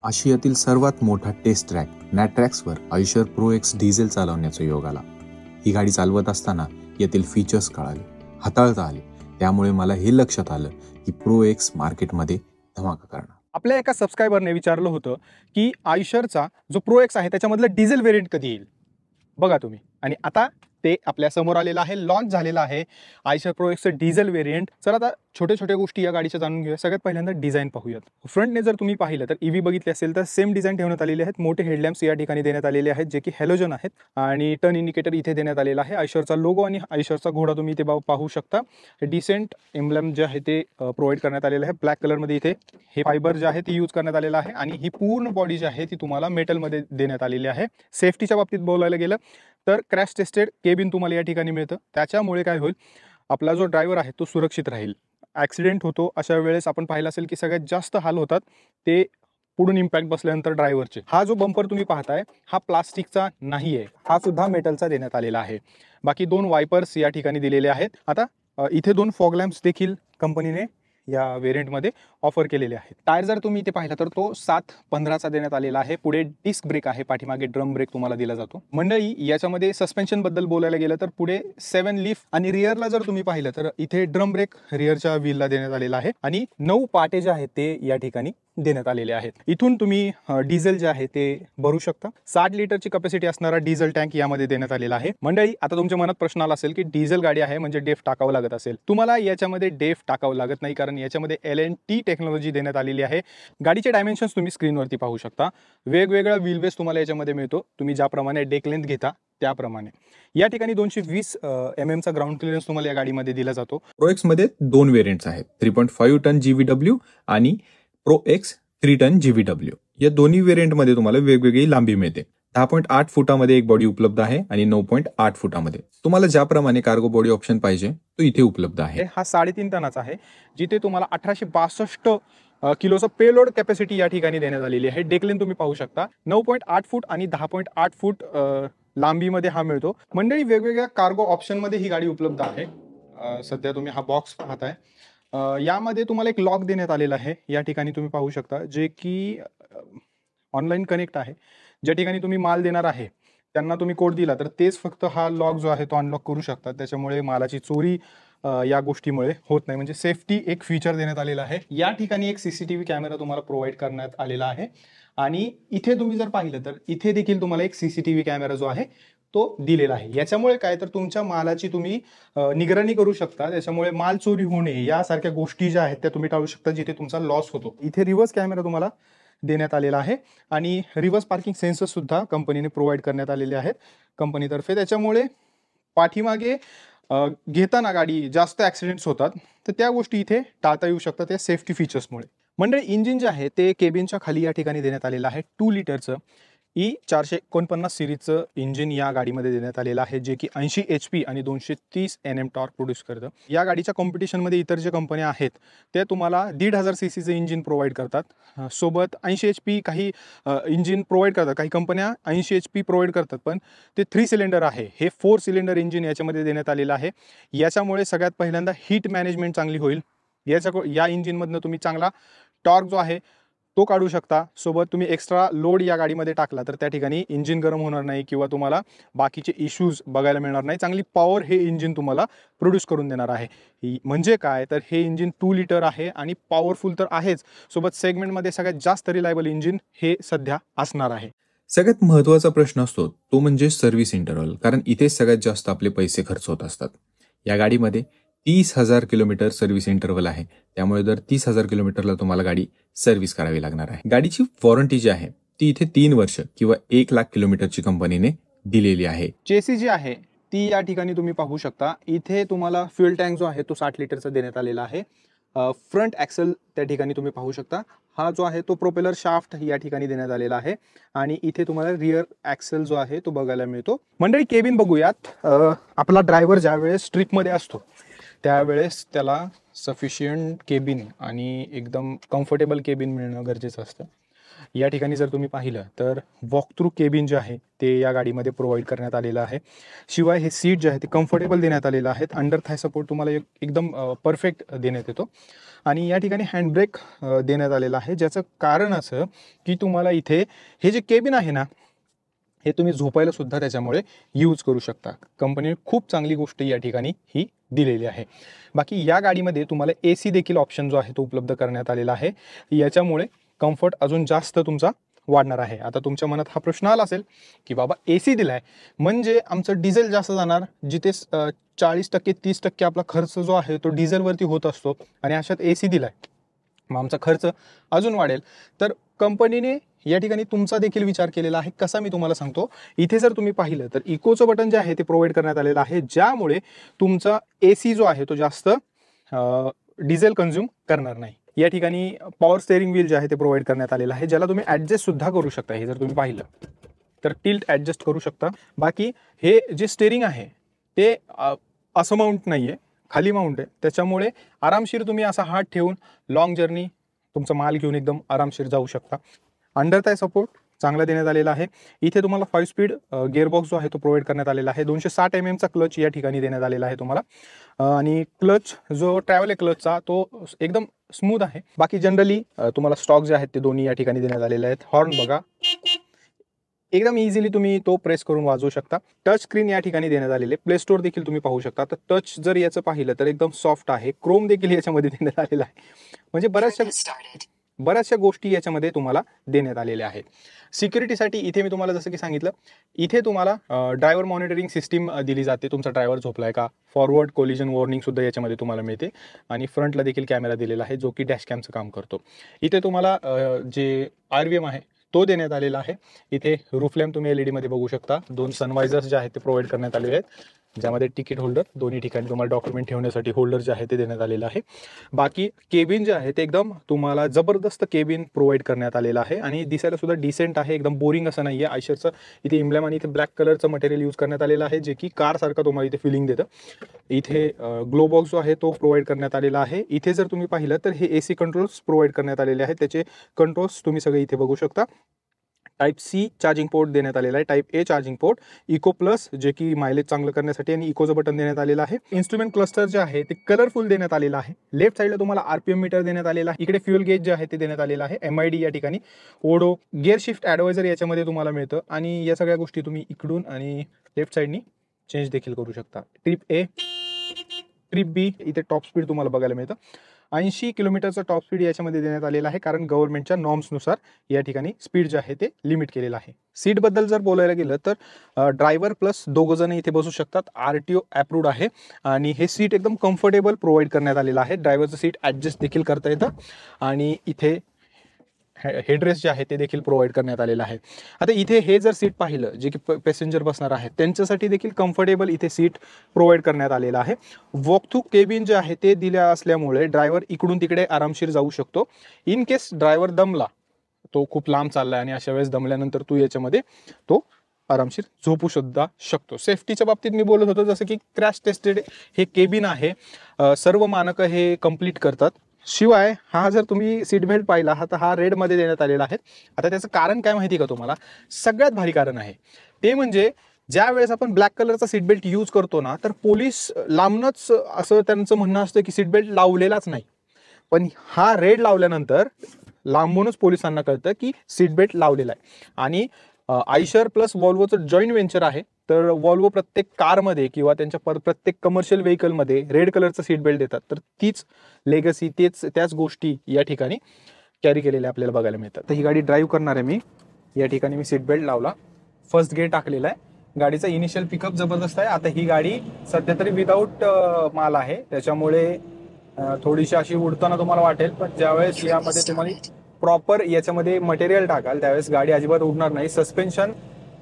आशियातील सर्वात मोठा टेस्ट ट्रॅक नॅट्रॅक्सवर आयशर प्रो एक्स डिझेल चालवण्याचा योग आला. ही गाडी चालवत असताना यातील फीचर्स कळाले, हाताळता आले. त्यामुळे मला हे लक्षात आलं की प्रो एक्स मार्केटमध्ये धमाका करणार. आपल्या एका सबस्क्रायबरने विचारलं होतं की आयशरचा जो प्रो एक्स आहे त्याच्यामधलं डिझेल व्हेरियंट कधी येईल. बघा तुम्ही, आणि आता ते आपल्या समोर आलेलं आहे, लॉन्च झालेलं आहे आयशर प्रो एक्सचं डिझेल व्हेरियंट. चला आता छोट्या छोट्या गोष्टी या गाडीच्या जाणून घेऊया. सगळ्यात पहिल्यांदा डिझाईन पाहूयात. फ्रंटने जर तुम्ही पाहिलं तर ईव्ही बघितले असेल तर सेम डिझाईन ठेवण्यात आलेले आहेत. मोठे हेडलॅम्प्स या ठिकाणी देण्यात आलेले आहेत जे की हॅलोजन आहेत, आणि टर्न इंडिकेटर इथे देण्यात आलेला आहे. आयशरचा लोगो आणि आयशरचा घोडा तुम्ही इथे पाहू शकता. डिसेंट एम्ब्लेम जे आहे ते प्रोव्हाइड करण्यात आलेलं आहे. ब्लॅक कलरमध्ये इथे हे फायबर जे आहे ते यूज करण्यात आलेलं आहे, आणि ही पूर्ण बॉडी जी आहे ती तुम्हाला मेटलमध्ये देण्यात आलेली आहे. सेफ्टीच्या बाबतीत बोलायला गेलं तर क्रॅश टेस्टेड केबिन तुम्हाला या ठिकाणी मिळतं. त्याच्यामुळे काय होईल, आपला जो ड्रायव्हर आहे तो सुरक्षित राहील. ॲक्सिडेंट होतो अशा वेळेस आपण पाहिलं असेल की सगळ्यात जास्त हाल होतात ते पुढून इम्पॅक्ट बसल्यानंतर ड्रायव्हरचे. हा जो बंपर तुम्ही पाहताय हा प्लास्टिकचा नाही आहे, हा सुद्धा मेटलचा देण्यात आलेला आहे. बाकी 2 वायपर्स या ठिकाणी दिलेले आहेत. आता इथे 2 फॉग लॅम्प्स देखील कंपनीने या व्हेरियंटमध्ये ऑफर केलेले आहेत. टायर जर तुम्ही इथे पाहिला तर तो 7/15चा देण्यात आलेला आहे. पुढे डिस्क ब्रेक आहे, पाठीमागे ड्रम ब्रेक तुम्हाला दिला जातो. मंडळी, याच्यामध्ये सस्पेन्शन बद्दल बोलायला गेलं तर पुढे 7 लीफ, आणि रिअरला जर तुम्ही पाहिलं तर इथे ड्रम ब्रेक रिअरच्या व्हीलला देण्यात आलेला आहे, आणि 9 पाटे जे आहेत ते या ठिकाणी देण्यात आलेले आहेत. इथून तुम्ही डिझेल जे आहे ते भरू शकता. 60 लिटरची कॅपॅसिटी असणारा डिझेल टँक यामध्ये देण्यात आलेला आहे. मंडळी, आता तुमच्या मनात प्रश्न आला असेल की डिझेल गाडी आहे म्हणजे डेफ टाकावं लागत असेल. तुम्हाला याच्यामध्ये डेफ टाकावं लागत नाही, कारण याच्यामध्ये LNT टेक्नॉलॉजी देण्यात आलेली आहे. गाडीचे डायमेन्शन्स तुम्ही स्क्रीनवरती पाहू शकता. वेगवेगळा व्हील बेस तुम्हाला याच्यामध्ये मिळतो. तुम्ही ज्याप्रमाणे डेक लेंथ घेता त्याप्रमाणे. या ठिकाणी 220 mm चा ग्राउंड क्लिअरन्स तुम्हाला या गाडीमध्ये दिला जातो. प्रो एक्स मध्ये 2 व्हेरियंट्स आहेत, 3.5 टन GVW आणि प्रो एक्स 3 टन GVW. या दोन्ही व्हेरियंटमध्ये तुम्हाला वेगवेगळी लांबी मिळते. 10.8 फुटामध्ये एक बॉडी उपलब्ध आहे आणि 9.8 फुटामध्ये. तुम्हाला ज्याप्रमाणे कार्गो बॉडी ऑप्शन पाहिजे तो इथे उपलब्ध आहे. हा 3.5 टनाचा आहे, जिथे तुम्हाला 1862 किलोचा पेलोड कॅपॅसिटी या ठिकाणी देण्यात आलेली आहे. डेकलेन तुम्ही पाहू शकता 9.8 फूट आणि 10.8 फूट लांबीमध्ये हा मिळतो. मंडळी, वेगवेगळ्या कार्गो ऑप्शनमध्ये ही गाडी उपलब्ध आहे. सध्या तुम्ही हा बॉक्स पाहताय, यामध्ये तुम्हाला एक लॉक देण्यात आलेला आहे. या ठिकाणी तुम्ही पाहू शकता, जे की ऑनलाईन कनेक्ट आहे. ज्या ठिकाणी तुम्ही माल देणार आहे त्यांना तुम्ही कोड दिला तर तेच फक्त हा लॉक जो आहे तो अनलॉक करू शकतात. त्याच्यामुळे मालाची चोरी या गोष्टीमुळे होत नाही. म्हणजे सेफ्टी एक फीचर देण्यात आलेला आहे. या ठिकाणी एक CCTV कॅमेरा तुम्हाला प्रोव्हाइड करण्यात आलेला आहे, आणि इथे तुम्ही जर पाहिलं तर इथे देखील तुम्हाला एक CCTV कॅमेरा जो आहे तो दिलेला आहे. याच्यामुळे काय तर तुमच्या मालाची तुम्ही निगराणी करू शकता. त्याच्यामुळे माल चोरी होणे यासारख्या गोष्टी ज्या आहेत त्या तुम्ही टाळू शकता, जिथे तुमचा लॉस होतो. इथे रिव्हर्स कॅमेरा तुम्हाला देण्यात आलेला आहे, आणि रिव्हर्स पार्किंग सेन्सर सुद्धा कंपनीने प्रोव्हाइड करण्यात आलेले आहेत कंपनीतर्फे. त्याच्यामुळे पाठीमागे घेताना गाडी जास्त ॲक्सिडेंट्स होतात, तर त्या गोष्टी इथे टाळता येऊ शकतात त्या सेफ्टी फीचर्समुळे. मंडळी, इंजिन जे आहे ते केबिनच्या खाली या ठिकाणी देण्यात आलेलं आहे. 2 लिटरचं E449 सिरीजचं इंजिन या गाडीमध्ये देण्यात आलेलं आहे, जे की 80 HP आणि 230 Nm टॉर्क प्रोड्यूस करतं. या गाडीच्या कॉम्पिटिशनमध्ये इतर जे कंपन्या आहेत ते तुम्हाला 1,500 CCचं इंजिन प्रोव्हाइड करतात. सोबत 80 HP काही इंजिन प्रोव्हाइड करतात. काही कंपन्या 80 HP प्रोव्हाइड करतात, पण ते 3 सिलेंडर आहे. हे 4 सिलेंडर इंजिन याच्यामध्ये देण्यात आलेलं आहे. याच्यामुळे सगळ्यात पहिल्यांदा हीट मॅनेजमेंट चांगली होईल. या इंजिनमधनं तुम्ही चांगला टॉर्क जो आहे तो काढू शकता. सोबत तुम्ही एक्स्ट्रा लोड या गाडीमध्ये टाकला तर त्या ठिकाणी इंजिन गरम होणार नाही, किंवा तुम्हाला बाकीचे इश्यूज बघायला मिळणार नाही. चांगली पॉवर हे इंजिन तुम्हाला प्रोड्यूस करून देणार आहे. म्हणजे काय तर हे इंजिन 2 लिटर आहे आणि पॉवरफुल तर आहेच, सोबत सेगमेंटमध्ये सगळ्यात जास्त रिलायबल इंजिन हे सध्या असणार आहे. सगळ्यात महत्त्वाचा प्रश्न असतो तो म्हणजे सर्व्हिस इंटरव्हल, कारण इथे सगळ्यात जास्त आपले पैसे खर्च होत असतात. या गाडीमध्ये 30,000 किलोमीटर सर्व्हिस इंटरव्हल आहे. त्यामुळे दर 30,000 किलोमीटरला तुम्हाला गाडी सर्व्हिस करावी लागणार आहे. गाडीची वॉरंटी जी आहे ती इथे 3 वर्ष किंवा 1,00,000 किलोमीटरची कंपनीने दिलेली आहे. चेसी जी आहे ती या ठिकाणी तुम्ही पाहू शकता. इथे तुम्हाला फ्युएल टँक जो आहे तो 60 लिटरचा देण्यात आलेला आहे. फ्रंट ॲक्सल त्या ठिकाणी तुम्ही पाहू शकता. हा जो आहे तो प्रोपेलर शाफ्ट या ठिकाणी देण्यात आलेला आहे, आणि इथे तुम्हाला रिअर ॲक्सल जो आहे तो बघायला मिळतो. मंडळी, केबिन बघूयात. आपला ड्रायव्हर ज्या वेळेस ट्रिपमध्ये असतो त्यावेळेस त्याला सफिशियंट केबिन आणि एकदम कम्फर्टेबल केबिन मिळणं गरजेचं असतं. या ठिकाणी जर तुम्ही पाहिलं तर वॉक थ्रू केबिन जे आहे ते या गाडीमध्ये प्रोव्हाइड करण्यात आलेलं आहे. शिवाय हे सीट जे आहे ते कम्फर्टेबल देण्यात आलेलं आहेत. अंडर थाय सपोर्ट तुम्हाला एकदम परफेक्ट देण्यात येतो. आणि या ठिकाणी हँडब्रेक देण्यात आलेला आहे, ज्याचं कारण असं की तुम्हाला इथे हे जे केबिन आहे ना, हे तुम्ही झोपायला सुद्धा त्याच्यामुळे यूज करू शकता. कंपनीने खूप चांगली गोष्ट या ठिकाणी ही दिलेली आहे. बाकी या गाडीमध्ये तुम्हाला AC देखील ऑप्शन जो आहे तो उपलब्ध करण्यात आलेला आहे. याच्यामुळे कम्फर्ट अजून जास्त तुमचा वाढणार आहे. आता तुमच्या मनात हा प्रश्न आला असेल की बाबा AC दिलाय म्हणजे आमचं डिझेल जास्त जाणार, जिथे 40% 30% आपला खर्च जो आहे तो डिझेलवरती होत असतो आणि अशात AC दिलाय मग आमचा खर्च अजून वाढेल. तर कंपनीने या ठिकाणी तुमचा देखील विचार केलेला आहे. कसा मी तुम्हाला सांगतो. इथे जर तुम्ही पाहिलं तर इकोचं बटन जे आहे ते प्रोव्हाइड करण्यात आलेलं आहे, ज्यामुळे तुमचा AC जो आहे तो जास्त डिझेल कन्झ्युम करणार नाही. या ठिकाणी पॉवर स्टेअरिंग व्हील जे आहे ते प्रोव्हाइड करण्यात आलेलं आहे, ज्याला तुम्ही ॲडजस्ट सुद्धा करू शकता. हे जर तुम्ही पाहिलं तर टिल्ट ॲडजस्ट करू शकता. बाकी हे जे स्टेअरिंग आहे ते असं माउंट नाही आहे, खाली माउंट आहे, त्याच्यामुळे आरामशीर तुम्ही असा हात ठेवून लॉंग जर्नी तुमचा माल घेऊन एकदम आरामशीर जाऊ शकता. अंडर थाय सपोर्ट चांगला देण्यात आलेला आहे. इथे तुम्हाला 5 स्पीड गिअरबॉक्स जो आहे तो प्रोव्हाइड करण्यात आलेला आहे. 260 mm चा क्लच या ठिकाणी देण्यात आलेला आहे तुम्हाला. आणि क्लच जो ट्रॅव्हल आहे क्लचचा तो एकदम स्मूथ आहे. बाकी जनरली तुम्हाला स्टॉक जे आहेत ते दोन्ही या ठिकाणी देण्यात आलेले आहेत. हॉर्न बघा, एकदम इझिली तुम्ही तो प्रेस करून वाजवू शकता. टच स्क्रीन या ठिकाणी देण्यात आलेले. प्ले स्टोअर देखील तुम्ही पाहू शकता. तर टच जर याचं पाहिलं तर एकदम सॉफ्ट आहे. क्रोम देखील याच्यामध्ये देण्यात आलेला आहे. म्हणजे बऱ्याचशा गोष्टी याच्यामध्ये तुम्हाला देण्यात आलेल्या आहेत. सिक्युरिटीसाठी इथे मी तुम्हाला जसं की सांगितलं, इथे तुम्हाला ड्रायव्हर मॉनिटरिंग सिस्टीम दिली जाते. तुमचा ड्रायव्हर झोपलाय का, फॉरवर्ड कोलिजन वॉर्निंग सुद्धा याच्यामध्ये तुम्हाला मिळते. आणि फ्रंटला देखील कॅमेरा दिलेला आहे जो की डॅशकॅमचं काम करतो. इथे तुम्हाला जे RVM आहे तो देण्यात आलेला आहे. इथे रूफ लॅम्प तुम्ही LED मध्ये बघू शकता. 2 सनवायझर्स जे आहेत ते प्रोव्हाइड करण्यात आलेले आहेत, ज्यामध्ये तिकीट होल्डर, दोन्ही ठिकाणी तुम्हाला डॉक्युमेंट ठेवण्यासाठी होल्डर जे आहे ते देण्यात आलेलं आहे. बाकी केबिन जे आहे ते एकदम तुम्हाला जबरदस्त केबिन प्रोव्हाइड करण्यात आलेलं आहे आणि दिसायला सुद्धा डिसेंट आहे. एकदम बोरिंग असं नाही आहे. आयशरचं इथे एम्ब्लेम आणि इथे ब्लॅक कलरचं मटेरियल यूज करण्यात आलेलं आहे, जे की कारसारखं तुम्हाला इथे फिलिंग देतं. इथे ग्लो बॉक्स जो आहे तो प्रोव्हाइड करण्यात आलेला आहे. इथे जर तुम्ही पाहिलं तर हे AC कंट्रोल्स प्रोव्हाइड करण्यात आलेले आहेत. त्याचे कंट्रोल्स तुम्ही सगळे इथे बघू शकता. Type-C चार्जिंग पोर्ट देण्यात आलेला आहे. Type-A charging port, eco plus जे की मायलेज चांगलं करण्यासाठी आणि इकोचं बटन देण्यात आलेलं आहे. इन्स्ट्रुमेंट क्लस्टर जे आहे ते कलरफुल देण्यात आलेलं आहे. लेफ्ट साईडला तुम्हाला RPM मीटर देण्यात आलेला आहे. इकडे फ्युएल गेज जे आहे ते देण्यात आलेलं आहे. MID या ठिकाणी, ओडो, गिअर शिफ्ट ॲडवायझर याच्यामध्ये तुम्हाला मिळतं आणि या सगळ्या गोष्टी तुम्ही इकडून आणि लेफ्ट साईडनी चेंज देखील करू शकता. ट्रिप A, ट्रिप B, इथे टॉप स्पीड तुम्हाला बघायला मिळतं. 80 किलोमीटरचा टॉप स्पीड याच्यामध्ये देण्यात आलेला आहे, कारण गव्हर्नमेंटच्या नॉर्म्सनुसार या ठिकाणी स्पीड जे आहे ते लिमिट केलेलं आहे. सीटबद्दल जर बोलायला गेलं तर ड्रायव्हर प्लस 2 जण इथे बसू शकतात. RTO अप्रूव्ड आहे आणि हे सीट एकदम कम्फर्टेबल प्रोव्हाइड करण्यात आलेलं आहे. ड्रायव्हरचं सीट ॲडजस्ट देखील करता येतं आणि इथे हेडरेस्ट जे आहे ते देखील प्रोव्हाइड करण्यात आलेलं आहे. आता इथे हे जर सीट पाहिलं, जे की पॅसेंजर बसणार आहेत त्यांच्यासाठी देखील कम्फर्टेबल इथे सीट प्रोव्हाइड करण्यात आलेलं आहे. वॉक थ्रू केबिन जे आहे ते दिल्या असल्यामुळे ड्रायव्हर इकडून तिकडे आरामशीर जाऊ शकतो. इन केस ड्रायव्हर दमला, तो खूप लांब चाललाय आणि अशा वेळेस दमल्यानंतर तू याच्यामध्ये तो आरामशीर झोपू सुद्धा शकतो. सेफ्टीच्या बाबतीत मी बोलत होतो, जसं की क्रॅश टेस्टेड हे केबिन आहे, सर्व मानकं हे कंप्लीट करतात. शिवाय हा जर तुम्ही सीट बेल्ट पाहिला तर हा रेडमध्ये देण्यात आलेला आहे. आता त्याचं कारण काय माहिती का तुम्हाला? सगळ्यात भारी कारण आहे ते म्हणजे ज्या वेळेस आपण ब्लॅक कलरचा सीट बेल्ट यूज करतो ना, तर पोलीस लांबनच असं त्यांचं म्हणणं असतं की सीट बेल्ट लावलेलाच नाही, पण हा रेड लावल्यानंतर लांबूनच पोलिसांना कळतं की सीट बेल्ट लावलेला आहे. आणि आयशर प्लस वॉल्वोचं जॉईंट व्हेंचर आहे, तर वॉल्वो प्रत्येक कारमध्ये किंवा त्यांच्या प्रत्येक कमर्शियल व्हेकलमध्ये रेड कलरचं सीट बेल्ट देतात. तर तीच लेगसी, त्याच गोष्टी या ठिकाणी कॅरी केलेल्या आपल्याला बघायला मिळतात. तर ही गाडी ड्राईव्ह करणार आहे मी. या ठिकाणी मी सीट बेल्ट लावला, फर्स्ट गेअर टाकलेला आहे. गाडीचा इनिशियल पिकअप जबरदस्त आहे. आता ही गाडी सध्या तरी विदाऊट माल आहे, त्याच्यामुळे थोडीशी अशी उडताना तुम्हाला वाटेल, पण ज्यावेळेस यामध्ये तुम्हाला प्रॉपर याच्यामध्ये मटेरियल टाकाल त्यावेळेस गाडी अजिबात उडणार नाही. सस्पेन्शन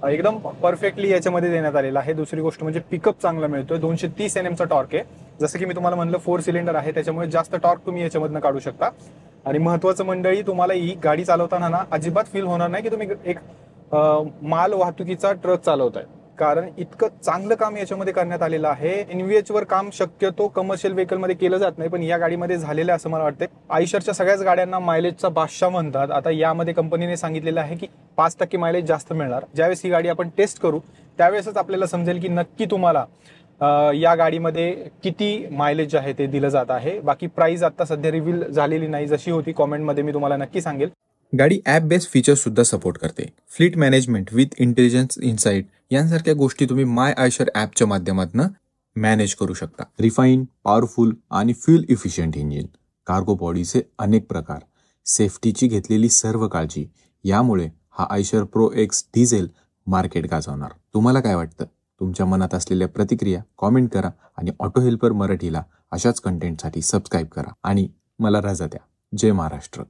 एकदम परफेक्टली याच्यामध्ये देण्यात आलेला आहे. दुसरी गोष्ट म्हणजे पिकअप चांगला मिळतोय. 230 NM चा टॉर्क आहे. जसं की मी तुम्हाला म्हणलं 4 सिलेंडर आहे, त्याच्यामुळे जास्त टॉर्क तुम्ही याच्यामधनं काढू शकता. आणि महत्त्वाचं मंडळी, तुम्हाला ही गाडी चालवताना ना अजिबात फील होणार नाही की तुम्ही एक माल वाहतुकीचा ट्रक चालवताय. कारण इतकं चांगलं काम याच्यामध्ये करण्यात आलेलं आहे. NVH वर काम शक्यतो कमर्शियल व्हेकलमध्ये केलं जात नाही, पण या गाडीमध्ये झालेलं असं मला वाटतं. आयशरच्या सगळ्याच गाड्यांना मायलेजचा बादशाह म्हणतात. आता यामध्ये कंपनीने सांगितलेलं आहे की 5% मायलेज जास्त मिळणार. ज्यावेळेस ही गाडी आपण टेस्ट करू त्यावेळेसच आपल्याला समजेल की नक्की तुम्हाला या गाडीमध्ये किती मायलेज आहे ते दिलं जात आहे. बाकी प्राइस आता सध्या रिव्हील झालेली नाही, जशी होती कॉमेंटमध्ये मी तुम्हाला नक्की सांगेल. गाडी ॲप बेस्ड फीचर्स सुद्धा सपोर्ट करते. Fleet management with intelligence insight यांसारख्या गोष्टी तुम्ही माय आयशर ॲपच्या माध्यमातून मॅनेज करू शकता. रिफाईन, पॉवरफुल आणि फ्युल इफिशियंट इंजिन, कार्गो बॉडीचे अनेक प्रकार, सेफ्टीची घेतलेली सर्व काळजी, यामुळे हा Eicher pro X diesel market गाजवणार. तुम्हाला काय वाटतं? तुमच्या मनात असलेल्या प्रतिक्रिया कॉमेंट करा आणि ऑटो हेल्पर मराठीला अशाच कंटेंटसाठी सबस्क्राईब करा आणि मला रजा द्या. जय महाराष्ट्र.